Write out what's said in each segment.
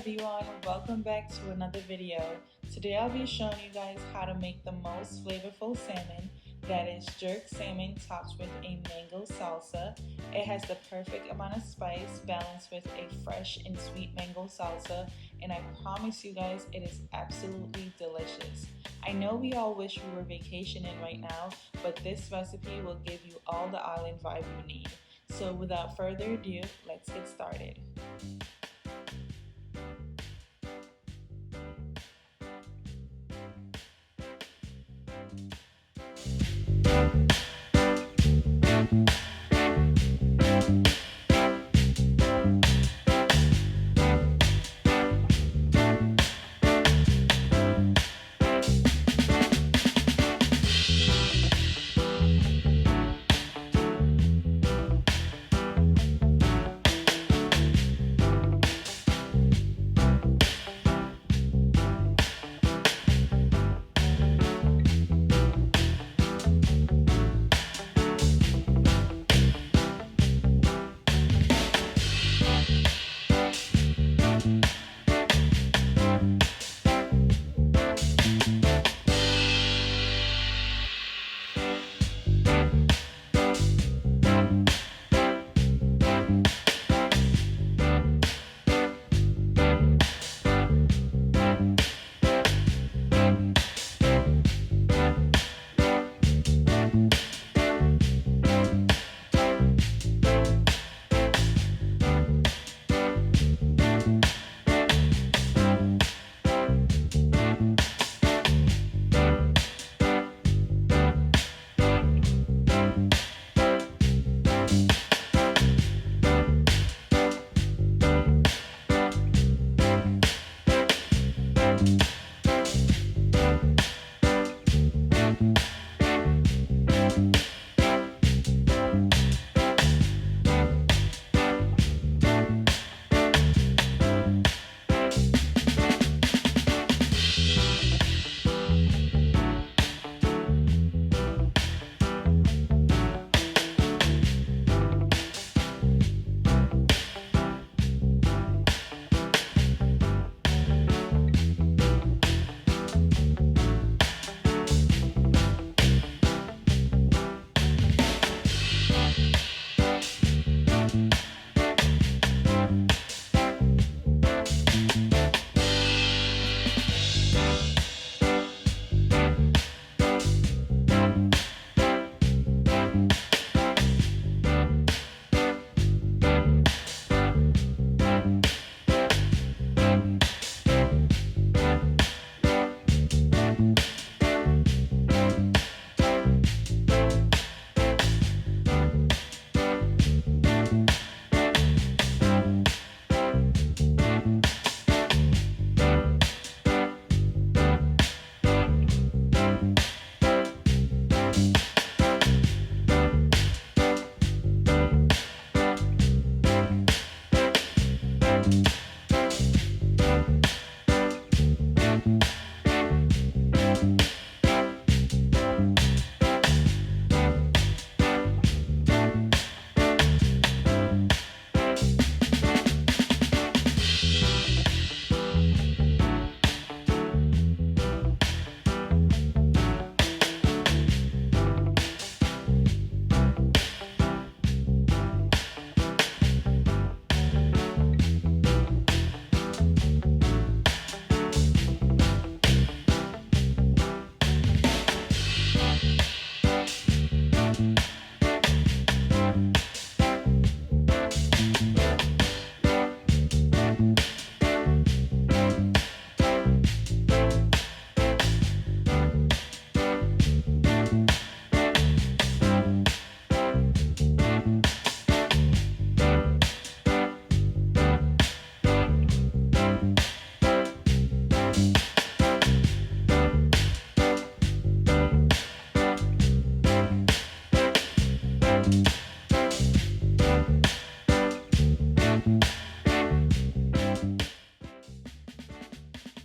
everyone, welcome back to another video. Today I'll be showing you guys how to make the most flavorful salmon, that is jerk salmon topped with a mango salsa. It has the perfect amount of spice balanced with a fresh and sweet mango salsa, and I promise you guys it is absolutely delicious. I know we all wish we were vacationing right now, but this recipe will give you all the island vibe you need. So without further ado, let's get started.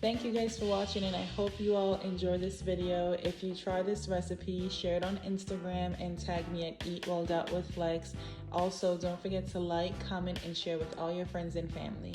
Thank you guys for watching, and I hope you all enjoy this video. If you try this recipe, share it on Instagram and tag me at eatwell.withflex. Also, don't forget to like, comment, and share with all your friends and family.